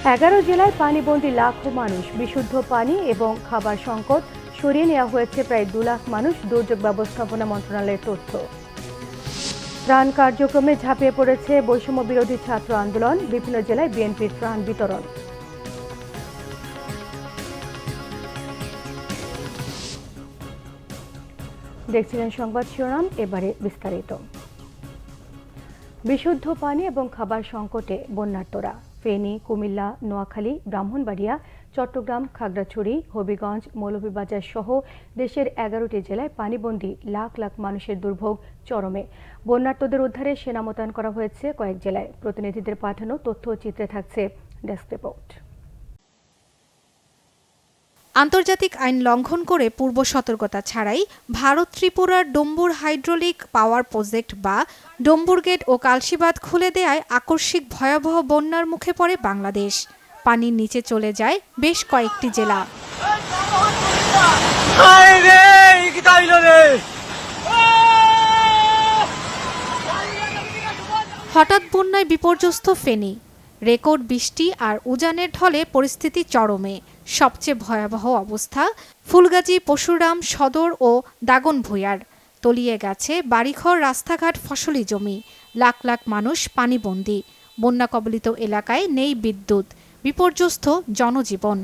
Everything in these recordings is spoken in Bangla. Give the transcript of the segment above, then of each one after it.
11 জেলায় পানিবন্দী লাখো মানুষ, বিশুদ্ধ পানি এবং খাবার সংকট, সরিয়ে নেওয়া হয়েছে প্রায় 2 লাখ মানুষ, দুর্যোগ ব্যবস্থাপনা মন্ত্রণালয়ের তথ্য। ত্রাণ কার্যক্রমে ঝাঁপিয়ে পড়েছে বৈষম্য বিরোধী ছাত্র আন্দোলন, বিভিন্ন জেলায় বিএনপির ত্রাণ বিতরণ। দেখছিলেন সংবাদ শিরোনাম, এবারে বিস্তারিত। বিশুদ্ধ পানি এবং খাবার সংকটে বন্যার্তরা। ফেনী, কুমিল্লা, নোয়াখালী, ব্রাহ্মণবাড়িয়া, চট্টগ্রাম, খাগড়াছড়ি, হবিগঞ্জ, মৌলভীবাজার সহ দেশের 11টি জেলায় পানিবন্দী লাখ লাখ মানুষের দুর্ভোগ চরমে। বন্যার্তদের উদ্ধারে সেনা মোতায়েন করা হয়েছে কয়েক জেলায়। প্রতিনিধিদের পাঠানো তথ্য চিত্রে থাকছে ডেস্ক রিপোর্ট। আন্তর্জাতিক আইন লঙ্ঘন করে পূর্ব সতর্কতা ছাড়াই ভারত ত্রিপুরার ডম্বুর হাইড্রোলিক পাওয়ার প্রজেক্ট বা ডম্বুর গেট ও কালশিবাঁধ খুলে দেয়ায় আকস্মিক ভয়াবহ বন্যার মুখে পড়ে বাংলাদেশ। পানির নিচে চলে যায় বেশ কয়েকটি জেলা। হঠাৎ বন্যায় বিপর্যস্ত ফেনী। রেকর্ড বৃষ্টি আর উজানের ঢলে পরিস্থিতি চরমে। সবচেয়ে ভয়াবহ অবস্থা ফুলগাজী, পশুরাম, সদর ও দাগনভূঞার। তলিয়ে গেছে বাড়িঘর, রাস্তাঘাট, ফসলি জমি। লাখ লাখ মানুষ পানিবন্দী। বন্যা কবলিত এলাকায় নেই বিদ্যুৎ, বিপর্যস্ত জনজীবন।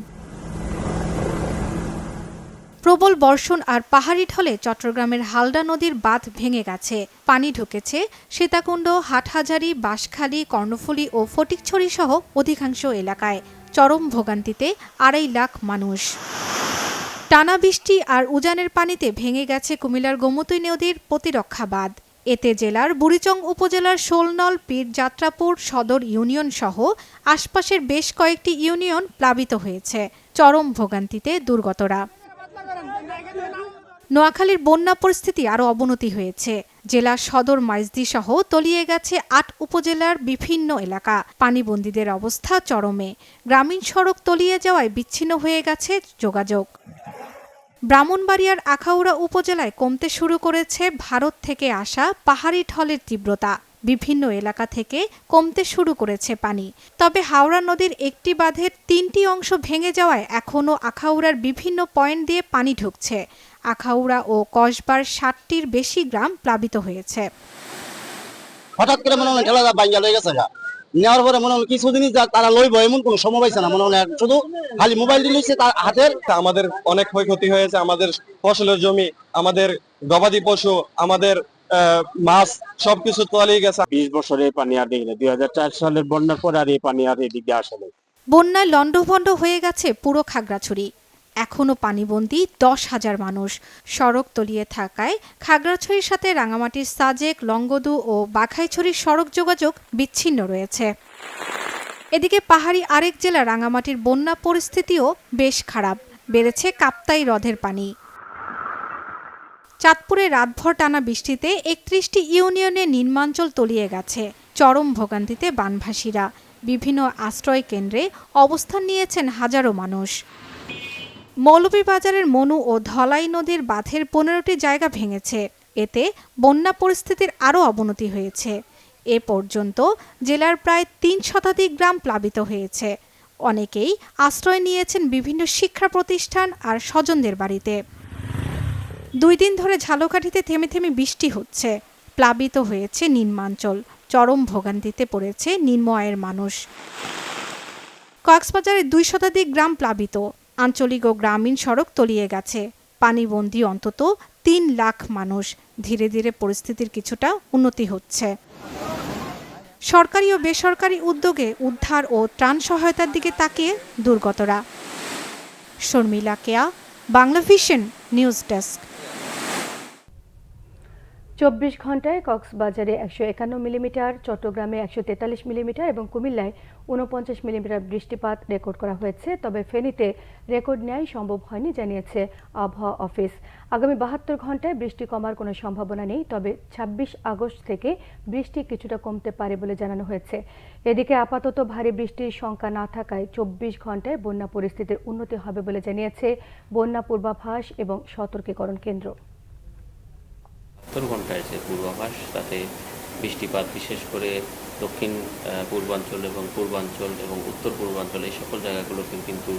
প্রবল বর্ষণ আর পাহাড়ি ঢলে চট্টগ্রামের হালদা নদীর বাঁধ ভেঙে গেছে। পানি ঢুকেছে সীতাকুণ্ড, হাটহাজারী, বাঁশখালী, কর্ণফুলী ও ফটিকছড়ি সহ অধিকাংশ এলাকায়। চরম ভোগান্তিতে 2.5 লাখ মানুষ। টানা বৃষ্টি আর উজানের পানিতে ভেঙে গেছে কুমিল্লার গোমতী নদীর প্রতিরক্ষা বাঁধ। এতে জেলার বুড়িচং উপজেলার শোলনল, পীর যাত্রাপুর, সদর ইউনিয়ন সহ আশপাশের বেশ কয়েকটি ইউনিয়ন প্লাবিত হয়েছে। চরম ভোগান্তিতে দুর্গতরা। নোয়াখালীর বন্যা পরিস্থিতি আরও অবনতি হয়েছে। জেলা সদর মাইজদি সহ তলিয়ে গেছে 8 উপজেলার বিভিন্ন এলাকা। পানিবন্দীদের অবস্থা চরমে। গ্রামীণ সড়ক তলিয়ে যাওয়ায় বিচ্ছিন্ন হয়ে গেছে যোগাযোগ। ব্রাহ্মণবাড়িয়ার আখাউড়া উপজেলায় কমতে শুরু করেছে ভারত থেকে আসা পাহাড়ি ঢলের তীব্রতা। বিভিন্ন এলাকা থেকে কমতে শুরু করেছে পানি। তবে হাওড়া নদীর একটি বাঁধের 3টি অংশ ভেঙে যাওয়ায় এখনও আখাউড়ার বিভিন্ন পয়েন্ট দিয়ে পানি ঢুকছে। আখাউড়া ও কসবার 60টির বেশি গ্রাম প্লাবিত হয়েছে। হঠাৎ করে মনে হয় ঠেলা বাইঙ্গা হয়ে গেছে, নেওয়ার পরে মনে হয় কিছুদিনই তারা লইব এমন কোনো সময় পাইছে না। মনে হয় শুধু খালি মোবাইল দিয়েছে তার হাতের। আমাদের অনেক ক্ষয়ক্ষতি হয়েছে, আমাদের ফসলের জমি, আমাদের গবাদি পশু, আমাদের মাছ সবকিছু তলিয়ে গেছে। 20 বছরের পানি আর দেখি না, 2004 সালের বন্যার পর আর এই পানি আর এদিকে আসে না। বন্যায় লণ্ডভণ্ড হয়ে গেছে পুরো খাগড়াছড়ি। এখনও পানিবন্দী 10,000 মানুষ। সড়ক তলিয়ে থাকায় খাগড়াছড়ির সাথে রাঙামাটির সাজেক, লংগদু ও বাঘাইছড়ির সড়ক যোগাযোগ বিচ্ছিন্ন রয়েছে। এদিকে পাহাড়ি আরেক জেলা রাঙামাটির বন্যা পরিস্থিতিও বেশ খারাপ। বেড়েছে কাপ্তাই হ্রদের পানি। চাঁদপুরে রাতভর টানা বৃষ্টিতে 31টি ইউনিয়নে নিম্নাঞ্চল তলিয়ে গেছে। চরম ভোগান্তিতে বানভাসীরা। বিভিন্ন আশ্রয় কেন্দ্রে অবস্থান নিয়েছেন হাজারো মানুষ। মৌলভীবাজারের মনু ও ধলাই নদীর বাঁধের 15টি জায়গা ভেঙেছে। এতে বন্যা পরিস্থিতির আরও অবনতি হয়েছে। এ পর্যন্ত জেলার প্রায় 3 শতাধিক গ্রাম প্লাবিত হয়েছে। অনেকেই আশ্রয় নিয়েছেন বিভিন্ন শিক্ষা প্রতিষ্ঠান আর স্বজনদের বাড়িতে। 2 দিন ধরে ঝালকাঠিতে থেমে থেমে বৃষ্টি হচ্ছে। প্লাবিত হয়েছে নিম্নাঞ্চল। চরম ভোগান্তিতে পড়েছে নিম্ন আয়ের মানুষ। কক্সবাজারে 2 শতাধিক গ্রাম প্লাবিত। আঞ্চলিক ও গ্রামীণ সড়ক তলিয়ে গেছে। পানিবন্দী অন্তত 3 লাখ মানুষ। ধীরে ধীরে পরিস্থিতির কিছুটা উন্নতি হচ্ছে। সরকারি ও বেসরকারি উদ্যোগে উদ্ধার ও ত্রাণ সহায়তার দিকে তাকিয়ে দুর্গতরা। শর্মিলা কেয়া, বাংলা ভিশন নিউজ ডেস্ক। 24 ঘন্টায় কক্সবাজারে 151 মিলিমিটার, চট্টগ্রামে 143 মিলিমিটার এবং কুমিল্লায় 49 মিলিমিটার বৃষ্টিপাত রেকর্ড করা হয়েছে। তবে ফেনীতে রেকর্ড নেওয়াই সম্ভব হয়নি, জানিয়েছে আবহাওয়া অফিস। আগামী 72 ঘন্টায় বৃষ্টি কমার কোনো সম্ভাবনা নেই। তবে 26 আগস্ট থেকে বৃষ্টি কিছুটা কমতে পারে বলে জানানো হয়েছে। এদিকে আপাতত ভারী বৃষ্টির শঙ্কা না থাকায় 24 ঘন্টায় বন্যা পরিস্থিতির উন্নতি হবে বলে জানিয়েছে বন্যা পূর্বাভাস এবং সতর্কীকরণ কেন্দ্র। 70 ঘন্টায় যে পূর্বাভাস, তাতে বৃষ্টিপাত বিশেষ করে দক্ষিণ পূর্বাঞ্চল এবং পূর্বাঞ্চল এবং উত্তর পূর্বাঞ্চল এই সকল জায়গাগুলোতেও কিন্তু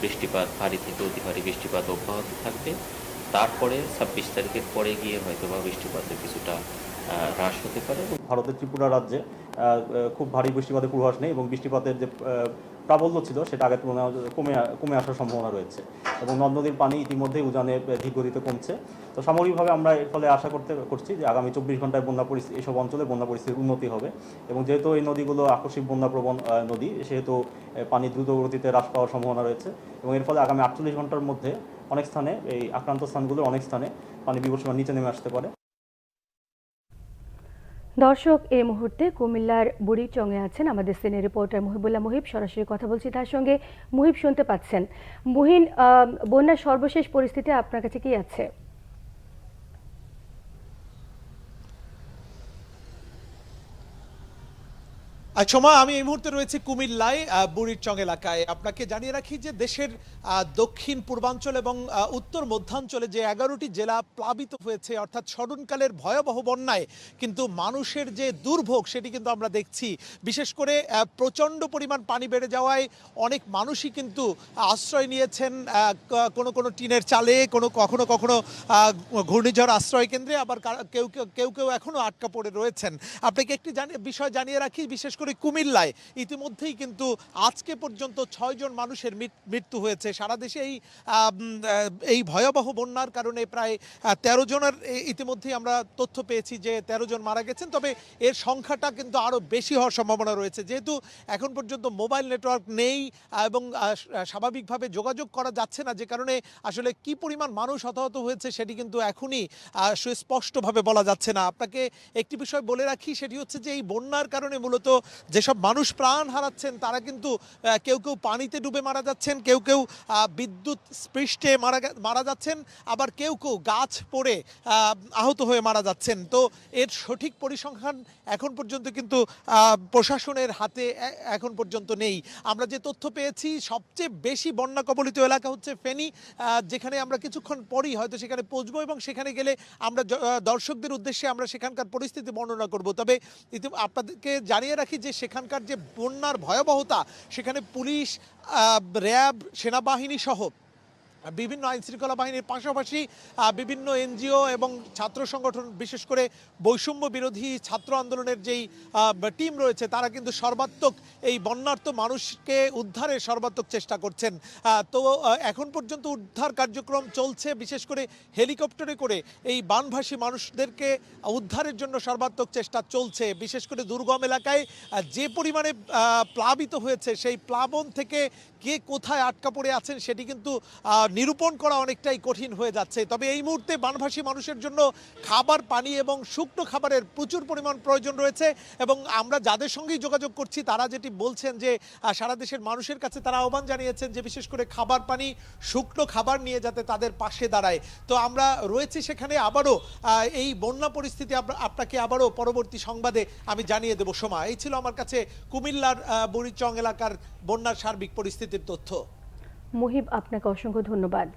বৃষ্টিপাত ভারী থেকে অতি ভারী বৃষ্টিপাত অব্যাহত থাকবে। তারপরে ২৬ তারিখের পরে গিয়ে হয়তো বা বৃষ্টিপাতের কিছুটা হ্রাস হতে পারে। ভারতের ত্রিপুরা রাজ্যে খুব ভারী বৃষ্টিপাতের পূর্বাভাস নেই এবং বৃষ্টিপাতের যে প্রাবল্য ছিল সেটা আগের তুলনায় কমে আসার সম্ভাবনা রয়েছে এবং নদ নদীর পানি ইতিমধ্যেই উজানে ধীর গতিতে কমছে। তো সামগ্রিকভাবে আমরা এর ফলে আশা করছি যে আগামী ২৪ ঘন্টায় বন্যা পরিস্থিতি এসব অঞ্চলে বন্যা পরিস্থিতির উন্নতি হবে এবং যেহেতু এই নদীগুলো আকস্মিক বন্যাপ্রবণ নদী সেহেতু পানি দ্রুত গতিতে হ্রাস পাওয়ার সম্ভাবনা রয়েছে এবং এর ফলে আগামী ৪৮ ঘন্টার মধ্যে অনেক স্থানে এই আক্রান্ত স্থানগুলোর অনেক স্থানে পানি বিপদসীমার নিচে নেমে আসতে পারে। দর্শক, এই মুহূর্তে কুমিল্লার বুড়িচংয়ে আছেন আমাদের সিনিয়র রিপোর্টার মুহিবুল্লাহ মুহিব। সরাসরি কথা বলছি তার সঙ্গে। মুহিব, শুনতে পাচ্ছেন? মুহিন, বন্যার সর্বশেষ পরিস্থিতি আপনার কাছে কি আছে? সময় আমি এই মুহূর্তে রয়েছে কুমিল্লায় বুড়িচং এলাকায়। আপনাকে জানিয়ে রাখি যে দেশের দক্ষিণ পূর্বাঞ্চল এবং উত্তর মধ্যাঞ্চলে যে ১১টি জেলা প্লাবিত হয়েছে অর্থাৎ স্মরণকালের ভয়াবহ বন্যায় কিন্তু মানুষের যে দুর্ভোগ সেটি কিন্তু আমরা দেখছি। বিশেষ করে প্রচণ্ড পরিমাণ পানি বেড়ে যাওয়ায় অনেক মানুষই কিন্তু আশ্রয় নিয়েছেন কোনো টিনের চালে, কখনো ঘূর্ণিঝড় আশ্রয় কেন্দ্রে, আবার কেউ এখনো আটকা পড়ে রয়েছেন। আপনাকে একটি বিষয় জানিয়ে রাখি, বিশেষ করে কুমিল্লায় ইতিমধ্যেই কিন্তু আজকে পর্যন্ত ৬ জন মানুষের মৃত্যু হয়েছে। সারা দেশে এই ভয়াবহ বন্যার কারণে প্রায় ১৩ জনের ইতিমধ্যেই আমরা তথ্য পেয়েছি যে ১৩ জন মারা গেছেন। তবে এর সংখ্যাটা কিন্তু আরও বেশি হওয়ার সম্ভাবনা রয়েছে, যেহেতু এখন পর্যন্ত মোবাইল নেটওয়ার্ক নেই এবং স্বাভাবিকভাবে যোগাযোগ করা যাচ্ছে না, যে কারণে আসলে কি পরিমাণ মানুষ হতাহত হয়েছে সেটি কিন্তু এখনই সুস্পষ্টভাবে বলা যাচ্ছে না। আপনাকে একটি বিষয় বলে রাখি, সেটি হচ্ছে যে এই বন্যার কারণে মূলত যেসব মানুষ প্রাণ হারাচ্ছেন তারা কিন্তু কেউ পানিতে ডুবে মারা যাচ্ছেন, কেউ বিদ্যুৎ স্পৃষ্টে মারা যাচ্ছেন, আবার কেউ গাছ পড়ে আহত হয়ে মারা যাচ্ছেন। তো এর সঠিক পরিসংখ্যান এখন পর্যন্ত কিন্তু প্রশাসনের হাতে এখন পর্যন্ত নেই। আমরা যে তথ্য পেয়েছি, সবচেয়ে বেশি বন্যা কবলিত এলাকা হচ্ছে ফেনী, যেখানে আমরা কিছুক্ষণ পরই হয়তো সেখানে পৌঁছবো এবং সেখানে গেলে আমরা দর্শকদের উদ্দেশ্যে আমরা সেখানকার পরিস্থিতি বর্ণনা করব। তবে আপনাদেরকে জানিয়ে রাখি যে সেখানকার যে বন্যার ভয়াবহতা, সেখানে পুলিশ, র্যাব, সেনাবাহিনী সহ বিভিন্ন আইন শৃঙ্খলা বাহিনীর পাশাপাশি বিভিন্ন এনজিও এবং ছাত্র সংগঠন, বিশেষ করে বৈষম্য বিরোধী ছাত্র আন্দোলনের যেই টিম রয়েছে, তারা কিন্তু সর্বাত্মক এই বন্যার্ত মানুষকে উদ্ধারের সর্বাত্মক চেষ্টা করছেন। তো এখন পর্যন্ত উদ্ধার কার্যক্রম চলছে, বিশেষ করে হেলিকপ্টারে করে এই বানভাসী মানুষদেরকে উদ্ধারের জন্য সর্বাত্মক চেষ্টা চলছে। বিশেষ করে দুর্গম এলাকায় যে পরিমাণে প্লাবিত হয়েছে, সেই প্লাবন থেকে কে কোথায় আটকা পড়ে আছেন সেটি কিন্তু নিরূপণ করা অনেকটাই কঠিন হয়ে যাচ্ছে। তবে এই মুহূর্তে বানভাসী মানুষের জন্য খাবার, পানি এবং শুকনো খাবারের প্রচুর পরিমাণ প্রয়োজন রয়েছে এবং আমরা যাদের সঙ্গেই যোগাযোগ করছি তারা যেটি বলছেন যে সারা দেশের মানুষের কাছে তারা আহ্বান জানিয়েছেন যে বিশেষ করে খাবার, পানি, শুকনো খাবার নিয়ে যাতে তাদের পাশে দাঁড়ায়। তো আমরা রয়েছি সেখানে। আবারও এই বন্যা পরিস্থিতি আপনাকে আবারও পরবর্তী সংবাদে আমি জানিয়ে দেব। সময় এই ছিল আমার কাছে কুমিল্লার বুড়িচং এলাকার বন্যার সার্বিক পরিস্থিতির তথ্য। মুহিব, আপনাকে অসংখ্য ধন্যবাদ।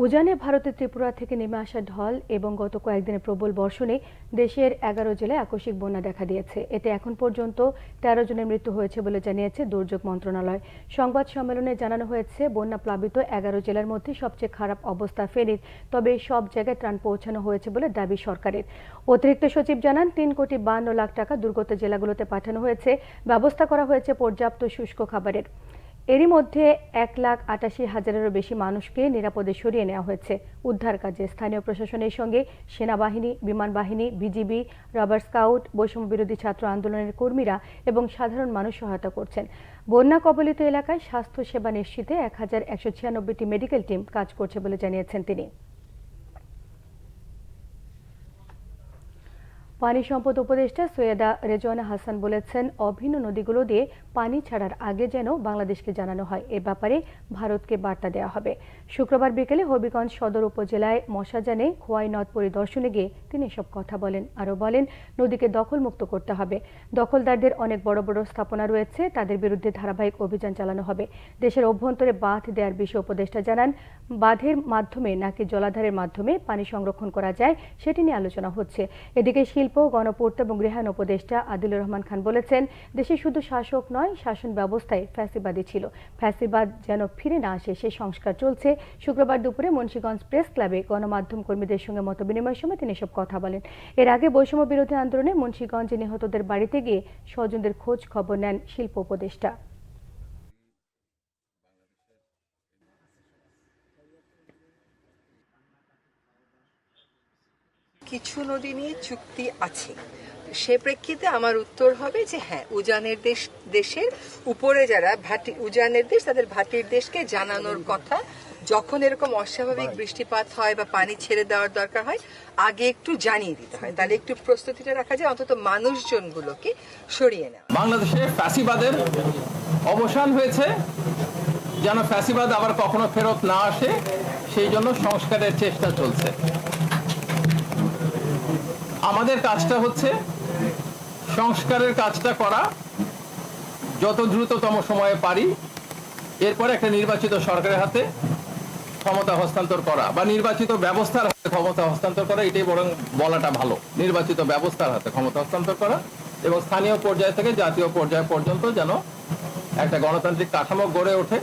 উজানে ভারতের ত্রিপুরা থেকে নেমে আসা ঢল এবং গত কয়েকদিনের প্রবল বর্ষণে দেশের ১১ জেলায় আকস্মিক বন্যা দেখা দিয়েছে। এতে এখন পর্যন্ত ১৩ জনের মৃত্যু হয়েছে বলে জানিয়েছে দুর্যোগ মন্ত্রণালয়। সংবাদ সম্মেলনে জানানো হয়েছে, বন্যা প্লাবিত ১১ জেলার মধ্যে সবচেয়ে খারাপ অবস্থা ফেনীর, তবে সব জায়গায় ত্রাণ পৌঁছানো হয়েছে বলে দাবি সরকারের। অতিরিক্ত সচিব জানান, ৩,৫২,০০,০০০ টাকা দুর্গত জেলাগুলোতে পাঠানো হয়েছে। ব্যবস্থা করা হয়েছে পর্যাপ্ত শুষ্ক খাবারের। এরই মধ্যে ১,৮৮,০০০-এরও বেশি মানুষকে নিরাপদে সরিয়ে নেওয়া হয়েছে। উদ্ধার কাজে স্থানীয় প্রশাসনের সঙ্গে সেনাবাহিনী, বিমান বাহিনী, বিজিবি, রবার স্কাউট, বৈষম্য বিরোধী ছাত্র আন্দোলনের কর্মীরা এবং সাধারণ মানুষ সহায়তা করছেন। বন্যা কবলিত এলাকায় স্বাস্থ্যসেবা নিশ্চিতে ১,১৯৬টি মেডিকেল টিম কাজ করছে বলে জানিয়েছেন তিনি। পানি সম্পদ উপদেষ্টা সৈয়দা রেজওয়ানা হাসান বলেছেন, অভিন্ন নদীগুলো দিয়ে পানি ছাড়ার আগে যেন বাংলাদেশকে জানানো হয়, এ ব্যাপারে ভারতকে বার্তা দেওয়া হবে। শুক্রবার বিকেলে হবিগঞ্জ সদর উপজেলায় মশাজানে খোয়াই নদ পরিদর্শনে গিয়ে তিনি এসব কথা বলেন। আরও বলেন, নদীকে দখলমুক্ত করতে হবে। দখলদারদের অনেক বড় বড় স্থাপনা রয়েছে, তাদের বিরুদ্ধে ধারাবাহিক অভিযান চালানো হবে। দেশের অভ্যন্তরে বাঁধ দেওয়ার বিষয়ে উপদেষ্টা জানান, বাঁধের মাধ্যমে নাকি জলাধারের মাধ্যমে পানি সংরক্ষণ করা যায় সেটি নিয়ে আলোচনা হচ্ছে। এদিকে শিল্প শিল্প, গণপূর্ত এবং গৃহায়ণ উপদেষ্টা আদিলুর রহমান খান বলেছেন, দেশে শুধু শাসক নয়, শাসন ব্যবস্থায় ফ্যাসিবাদী ছিল। ফ্যাসিবাদ যেন ফিরে না আসে সে সংস্কার চলছে। শুক্রবার দুপুরে মুন্সিগঞ্জ প্রেস ক্লাবে গণমাধ্যম কর্মীদের সঙ্গে মতবিনিময়ের সময় তিনি এসব কথা বলেন। এর আগে বৈষম্য বিরোধী আন্দোলনে মুন্সিগঞ্জে নিহতদের বাড়িতে গিয়ে স্বজনদের খোঁজ খবর নেন শিল্প উপদেষ্টা। কিছু নদী নিয়ে চুক্তি আছে, সে প্রেক্ষিতে আমার উত্তর হবে যে হ্যাঁ, উজানের দেশের উপরে যারা উজানের দেশ, তাদের ভাটির দেশকে জানানোর কথা, যখন এরকম অস্বাভাবিক বৃষ্টিপাত হয় বা পানি ছেড়ে দেওয়ার দরকার হয় আগে একটু জানিয়ে দিতে হয়, তাহলে একটু প্রস্তুতিটা রাখা যায়, অন্তত মানুষজনগুলোকে সরিয়ে নেওয়া। বাংলাদেশে ফ্যাসিবাদের অবসান হয়েছে, যেন ফ্যাসিবাদ আবার কখনো ফেরত না আসে সেই জন্য সংস্কারের চেষ্টা চলছে। আমাদের কাজটা হচ্ছে সংস্কারের কাজটা করা যত দ্রুততম সময়ে পারি, এরপর একটা নির্বাচিত সরকারের হাতে ক্ষমতা হস্তান্তর করা বা নির্বাচিত ব্যবস্থার হাতে ক্ষমতা হস্তান্তর করা, এটাই বরং বলাটা ভালো। নির্বাচিত ব্যবস্থার হাতে ক্ষমতা হস্তান্তর করা এবং স্থানীয় পর্যায় থেকে জাতীয় পর্যায় পর্যন্ত যেন একটা গণতান্ত্রিক কাঠামো গড়ে ওঠে।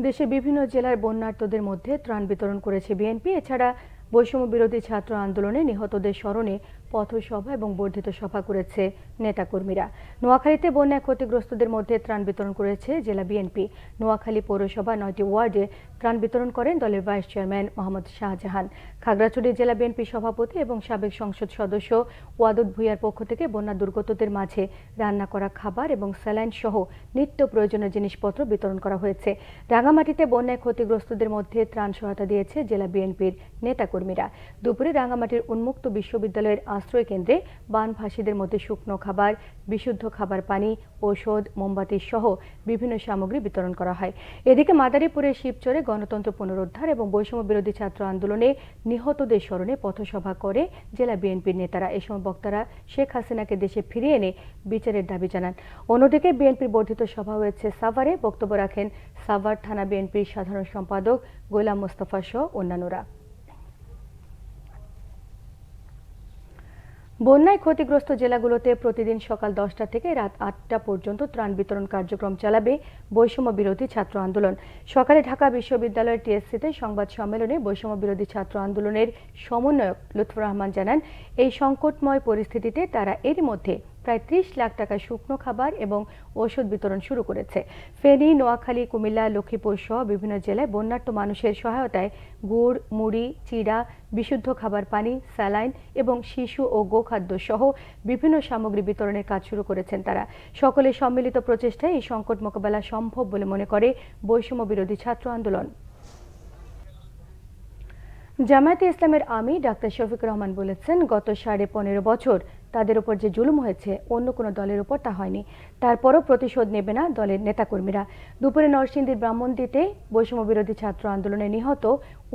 দেশের বিভিন্ন জেলার বন্যার্তদের মধ্যে ত্রাণ বিতরণ করেছে বিএনপি। এছাড়া বৈষম্য বিরোধী ছাত্র আন্দোলনে নিহতদের স্মরণে পথসভা এবং বর্ধিত সভা করেছে নেতাকর্মীরা। নোয়াখালীতে বন্যায় ক্ষতিগ্রস্তদের মধ্যে ত্রাণ বিতরণ করেছে জেলা বিএনপি। নোয়াখালী পৌরসভা 9টি ওয়ার্ডে ত্রাণ বিতরণ করেন দলের ভাইস চেয়ারম্যান মোহাম্মদ শাহজাহান। খাগড়াছড়ি জেলা বিএনপি সভাপতি এবং সাবেক সংসদ সদস্য ওয়াদুদ ভূঁইয়ার পক্ষ থেকে বন্যা দুর্গতদের মাঝে রান্না করা খাবার এবং স্যালাইন সহ নিত্য প্রয়োজনীয় জিনিসপত্র বিতরণ করা হয়েছে। রাঙামাটিতে বন্যায় ক্ষতিগ্রস্তদের মধ্যে ত্রাণ সহায়তা দিয়েছে জেলা বিএনপির নেতাকর্মীরা। দুপুরে রাঙামাটির উন্মুক্ত বিশ্ববিদ্যালয়ের আশ্রয় কেন্দ্রে বানভাসীদের মধ্যে শুকনো খাবার, বিশুদ্ধ খাবার পানি, ঔষধ, মোমবাতি সহ বিভিন্ন সামগ্রী বিতরণ করা হয়। এদিকে মাদারীপুরের শিবচরে গণতন্ত্র পুনরুদ্ধার এবং বৈষম্য বিরোধী ছাত্র আন্দোলনে নিহতদের স্মরণে পথসভা করে জেলা বিএনপির নেতারা। এ সময় বক্তারা শেখ হাসিনাকে দেশে ফিরিয়ে এনে বিচারের দাবি জানান। অন্যদিকে বিএনপির বর্ধিত সভা হয়েছে সাভারে। বক্তব্য রাখেন সাভার থানা বিএনপির সাধারণ সম্পাদক গোলাম মোস্তফা সহ অন্যান্যরা। বন্যায় ক্ষতিগ্রস্ত জেলাগুলোতে প্রতিদিন সকাল 10টা থেকে রাত 8টা পর্যন্ত ত্রাণ বিতরণ কার্যক্রম চালাবে বৈষম্য বিরোধী ছাত্র আন্দোলন। সকালে ঢাকা বিশ্ববিদ্যালয়ের টিএসসিতে সংবাদ সম্মেলনে বৈষম্য বিরোধী ছাত্র আন্দোলনের সমন্বয়ক লুৎফুর রহমান জানান, এই সংকটময় পরিস্থিতিতে তারা এরই মধ্যে প্রায় 30 লাখ টাকা শুকনো খাবার এবং ওষুধ বিতরণ শুরু করেছে। ফেনী, নোয়াখালী, কুমিল্লা, লক্ষ্মীপুর সহ বিভিন্ন জেলায় বন্যার্ত মানুষের সহায়তায় গুড়, মুড়ি, চিড়া, বিশুদ্ধ খাবার পানি, স্যালাইন এবং শিশু ও গোখাদ্য সহ বিভিন্ন সামগ্রী বিতরণের কাজ শুরু করেছেন তারা। সকলের সম্মিলিত প্রচেষ্টায় এই সংকট মোকাবেলা সম্ভব বলে মনে করে বৈষম্য বিরোধী ছাত্র আন্দোলন। জামায়াতে ইসলামের আমির ডাক্তার শফিকুর রহমান বলেছেন, গত 15.5 বছর তাদের উপর যে জুলুম হয়েছে অন্য কোনো দলের উপর তা হয়নি। তারপরও প্রতিশোধ নেবে না দলের নেতাকর্মীরা। দুপুরে নরসিংদীর ব্রাহ্মণদিতে বৈষম্য বিরোধী ছাত্র আন্দোলনে নিহত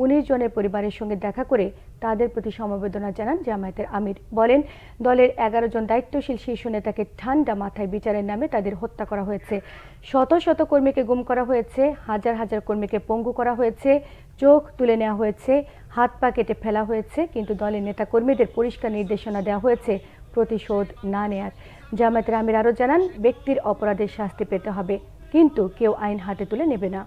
19 জনের পরিবারের সঙ্গে দেখা করে তাদের প্রতি সমবেদনা জানান জামায়াতের আমির। বলেন, দলের 11 জন দায়িত্বশীল শীর্ষ নেতাকে ঠান্ডা মাথায় বিচারের নামে তাদের হত্যা করা হয়েছে। শত শত কর্মীকে গুম করা হয়েছে, হাজার হাজার কর্মীকে পঙ্গু করা হয়েছে, চোখ তুলে নেওয়া হয়েছে, হাত পা কেটে ফেলা হয়েছে, কিন্তু দলের নেতাকর্মীদের পরিষ্কার নির্দেশনা দেওয়া হয়েছে প্রতিশোধ না নেয়ার। জামায়াতের আমির আরও জানান, ব্যক্তির অপরাধের শাস্তি পেতে হবে, কিন্তু কেউ আইন হাতে তুলে নেবে না।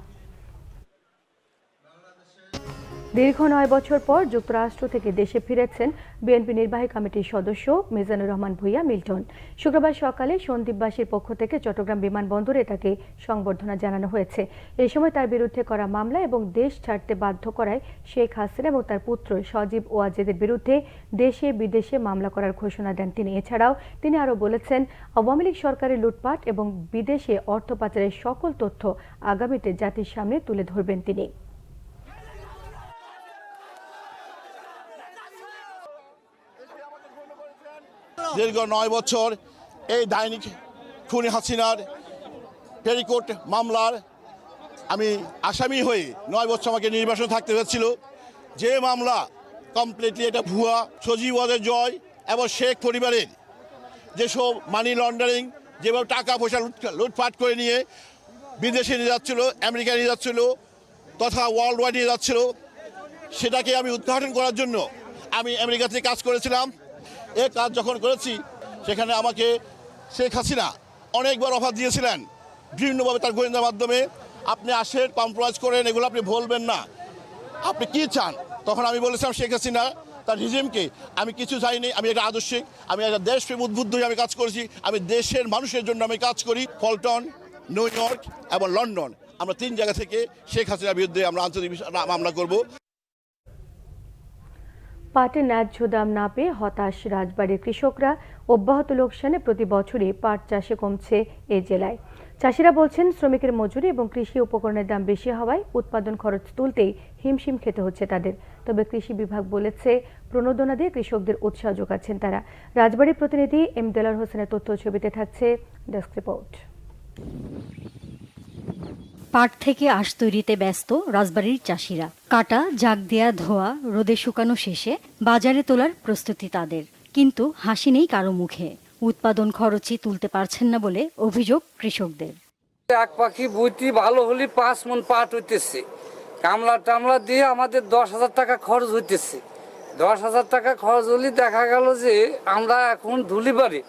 দীর্ঘ 9 বছর পর যুক্তরাষ্ট্র থেকে দেশে ফিরেছেন বিএনপি নির্বাহী কমিটির সদস্য মিজানুর রহমান ভূঁইয়া মিল্টন। শুক্রবার সকালে সন্দ্বীপবাসীর পক্ষ থেকে চট্টগ্রাম বিমানবন্দরে তাকে সংবর্ধনা জানানো হয়েছে। এই সময় তার বিরুদ্ধে করা মামলা এবং দেশ ছাড়তে বাধ্য করায় শেখ হাসিনা এবং তার পুত্র সজীব ওয়াজেদের বিরুদ্ধে দেশে বিদেশে মামলা করার ঘোষণা দেন তিনি। এছাড়াও তিনি আরও বলেছেন, আওয়ামী লীগ সরকারের লুটপাট এবং বিদেশে অর্থ পাচারের সকল তথ্য আগামীতে জাতির সামনে তুলে ধরবেন তিনি। দীর্ঘ 9 বছর এই ডাইনি খুনি হাসিনার পেরিকোট মামলার আমি আসামি হয়ে 9 বছর আমাকে নির্বাসন থাকতে হয়েছিল। যে মামলা কমপ্লিটলি এটা ভুয়া, সজীব ওয়াজেদ জয় এবং শেখ পরিবারের যেসব মানি লন্ডারিং, যেভাবে টাকা পয়সা লুটপাট করে নিয়ে বিদেশে নিয়ে যাচ্ছিল, আমেরিকা নিয়ে যাচ্ছিল তথা ওয়ার্ল্ড ওয়াইড নিয়ে যাচ্ছিল, সেটাকে আমি উদ্ঘাটন করার জন্য আমি আমেরিকা থেকে কাজ করেছিলাম। এই কাজ যখন করেছি সেখানে আমাকে শেখ হাসিনা অনেকবার অফার দিয়েছিলেন বিভিন্নভাবে তার গোয়েন্দার মাধ্যমে, আপনি আসেন কম্প্রোমাইজ করেন, এগুলো আপনি বলবেন না, আপনি কি চান। তখন আমি বলেছিলাম শেখ হাসিনা তার রিজিমকে আমি কিছু চাইনি, আমি একটা আদর্শিক, আমি একটা দেশপ্রেম উদ্বুদ্ধ হয়ে আমি কাজ করেছি, আমি দেশের মানুষের জন্য আমি কাজ করি। ফলটন, নিউ ইয়র্ক এবং লন্ডন, আমরা 3 জায়গা থেকে শেখ হাসিনার বিরুদ্ধে আমরা আন্তর্জাতিক মামলা করব। পাটের ন্যায্য দাম না পেয়ে হতাশ রাজবাড়ীর কৃষকরা। অব্যাহত লোকসানে প্রতি বছরই পাট চাষে কমছে এ জেলায়। চাষিরা বলছেন শ্রমিকের মজুরি এবং কৃষি উপকরণের দাম বেশি হওয়ায় উৎপাদন খরচ তুলতেই হিমশিম খেতে হচ্ছে তাদের। তবে কৃষি বিভাগ বলেছে প্রণোদনা দিয়ে কৃষকদের উৎসাহ যোগাচ্ছেন তারা। রাজবাড়ীর প্রতিনিধি এম দেলার হোসেনের তথ্য ছবিতে থাকছে ডেস্ক রিপোর্ট। পাট থেকে আঁশ তৈরিতে ব্যস্ত রাজবাড়ীর চাষিরা। কাটা, জাগ দেয়া, ধোয়া, রোদে শুকানো শেষে বাজারে তোলার প্রস্তুতি তাদের। কিন্তু হাসি নেই কারো মুখে। উৎপাদন খরচই তুলতে পারছেন না বলে অভিযোগ কৃষকদের। এক পাখি বইটি ভালো হলে 5 মণ পাট হইতেছে, কামলা টামলা দিয়ে আমাদের 10,000 টাকা খরচ হইতেছে। 10,000 টাকা খরচ হলে দেখা গেল যে আমরা এখন ধুলিবাড়ি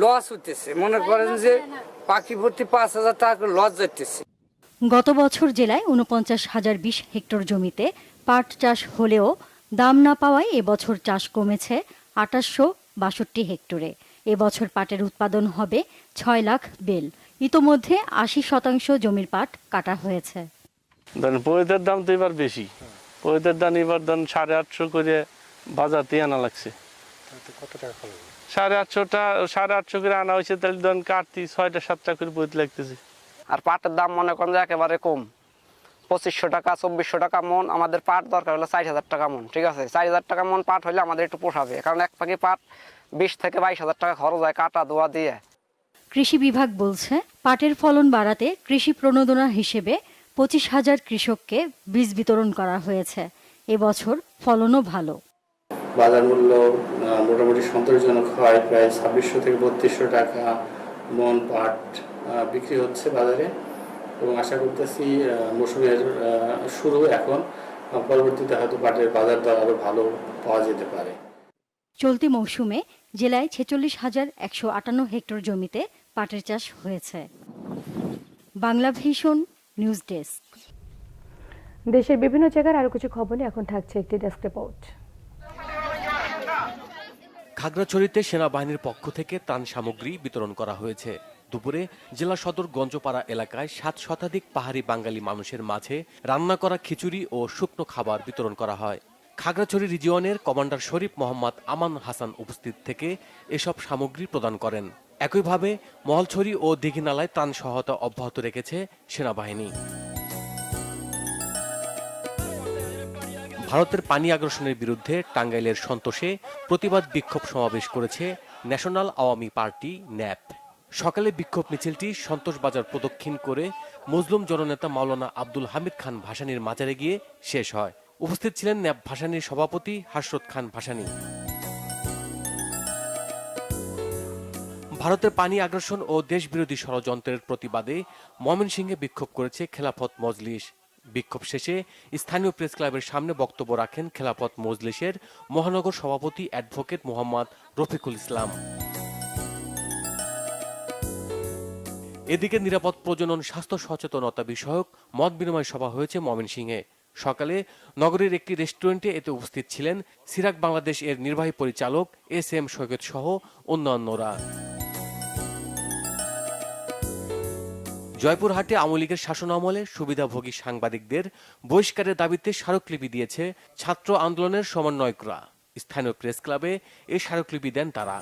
লস হইতেছে। মনে করেন যে পাখি ভর্তি 5,000 টাকা লস যাইতেছে। গত বছর জেলায় 49,020 হেক্টর জমিতে পাট চাষ হলেও দাম না পাওয়ায় এবছর চাষ কমেছে 2862 হেক্টরে। এবছর পাটের উৎপাদন হবে 6 লাখ বেল। ইতোমধ্যে 80% জমির পাট কাটা হয়েছে। পয়দের দাম তো এবার বেশি, পয়দের দাম এবার 850 করে বাজারতে আনা লাগছে। 850 করে আনা হয়েছে, তাহলে কাটতি 6টা-7টা করে পয়দ লাগতেছে। আর পাটের দাম মনে করেন যে একেবারে কম, 2500 টাকা 2400 টাকা মন। আমাদের পাট দরকার হলো 40,000 টাকা মন। ঠিক আছে, 40,000 টাকা মন পাট হলে আমাদের একটু পোষাবে, কারণ এক পাখি পাট 20 থেকে 22,000 টাকা খরচ হয় কাটা দোয়া দিয়ে। কৃষি বিভাগ বলছে পাটের ফলন বাড়াতে কৃষি প্রণোদনা হিসেবে 25,000 কৃষককে বীজ বিতরণ করা হয়েছে। এবছর ফলনও ভালো। বাজার মূল্য মোটামুটি সন্তোষজনক হয়, প্রায় 2600 থেকে 3200 টাকা মন পাট বিক্রি হচ্ছে বাজারে, এবং আশা করতেছি মৌসুমের শুরু এখন, পরবর্তীতে হয়তো পাটের বাজার দর আরও ভালো পাওয়া যেতে পারে। চলতি মৌসুমে জেলায় 46,158 হেক্টর জমিতে পাটের চাষ হয়েছে। Bangla vision news desk. দেশের বিভিন্ন জায়গার আরো কিছু খবর নিয়ে এখন থাকছে একটি ডেস্ক রিপোর্ট। খাগড়াছড়িতে সেনাবাহিনীর পক্ষ থেকে ত্রাণ সামগ্রী বিতরণ করা হয়েছে। দুপুরে জেলা সদর গঞ্জপাড়া এলাকায় 7 শতাধিক পাহাড়ি বাঙালি মানুষের মাঝে রান্না করা খিচুড়ি ও শুকনো খাবার বিতরণ করা হয়। খাগড়াছড়ি রিজিয়নের কমান্ডার শরীফ মোহাম্মদ আমান হাসান উপস্থিত থেকে এসব সামগ্রী প্রদান করেন। একইভাবে মহলছড়ি ও দিঘিনালায় ত্রাণ সহায়তা অব্যাহত রেখেছে সেনাবাহিনী। ভারতের পানি আগ্রাসনের বিরুদ্ধে টাঙ্গাইলের সন্তোষে প্রতিবাদ বিক্ষোভ সমাবেশ করেছে ন্যাশনাল আওয়ামী পার্টি ন্যাপ। সকালে বিক্ষোভ মিছিলটি সন্তোষ বাজার প্রদক্ষিণ করে মজলুম জননেতা মাওলানা আব্দুল হামিদ খান ভাসানীর মাজারে গিয়ে শেষ হয়। উপস্থিত ছিলেন ন্যাপ ভাসানীর সভাপতি হাসরত খান ভাসানী। ভারতের পানি আগ্রাসন ও দেশবিরোধী ষড়যন্ত্রের প্রতিবাদে ময়মনসিংহে বিক্ষোভ করেছে খেলাফত মজলিস। বিক্ষোভ শেষে স্থানীয় প্রেস ক্লাবের সামনে বক্তব্য রাখেন খেলাফত মজলিসের মহানগর সভাপতি অ্যাডভোকেট মোহাম্মদ রফিকুল ইসলাম। এদিকে নিরাপদ প্রজনন স্বাস্থ্য সচেতনতা বিষয়ক মত বিনিময় সভা হয়েছে ময়মনসিংহে। সকালে নগরীর একটি রেস্টুরেন্টে এতে উপস্থিত ছিলেন সিরাক বাংলাদেশ এর নির্বাহী পরিচালক SM সৈকত সহ অন্যান্যরা। জয়পুরহাটে আওয়ামী লীগের শাসনামলে সুবিধাভোগী সাংবাদিকদের বহিষ্কারের দাবিতে স্মারকলিপি দিয়েছে ছাত্র আন্দোলনের সমন্বয়করা। স্থানীয় প্রেস ক্লাবে এই স্মারকলিপি দেন তারা।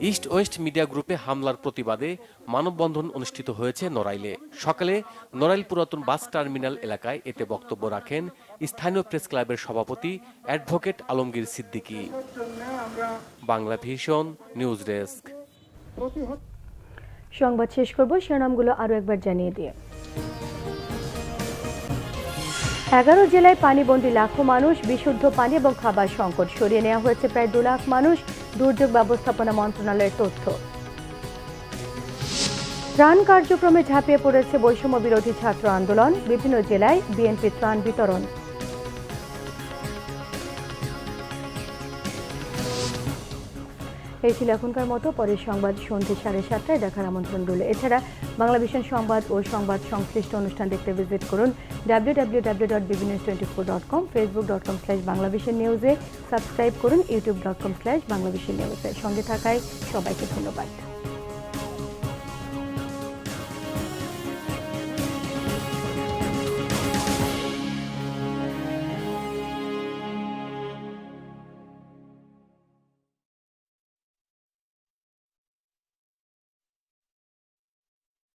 ইস্ট ওয়েস্ট মিডিয়া গ্রুপে হামলার প্রতিবাদে মানববন্ধন অনুষ্ঠিত হয়েছে নড়াইলে। সকালে নড়াইল পুরাতন বাস টার্মিনাল এলাকায় এতে বক্তব্য রাখেন স্থানীয় প্রেস ক্লাবের সভাপতি advocate Alamgir Siddiqui. Bangla vision news desk. সংবাদ শেষ করব শিরোনামগুলো আরো একবার জানিয়ে দিয়ে। 11 জেলায় পানিবন্দী লাখো মানুষ, বিশুদ্ধ পানি এবং খাবার সংকট। সরিয়ে নেওয়া হয়েছে প্রায় 2 লাখ মানুষ, দুর্যোগ ব্যবস্থাপনা মন্ত্রণালয়ের তথ্য। ত্রাণ কার্যক্রমে ঝাঁপিয়ে পড়েছে বৈষম্য বিরোধী ছাত্র আন্দোলন, বিভিন্ন জেলায় বিএনপি ত্রাণ বিতরণ। এই ছিল এখনকার মতো। পরের সংবাদ সন্ধ্যে 7:30 দেখার আমন্ত্রণ রইল। এছাড়া বাংলাভিশন সংবাদ ও সংবাদ সংশ্লিষ্ট অনুষ্ঠান দেখতে ভিজিট করুন www.bbnews24.com, facebook.com/বাংলাভিশন নিউজে সাবস্ক্রাইব করুন, youtube.com/বাংলাভিশন নিউজে। সঙ্গে থাকায় সবাইকে ধন্যবাদ।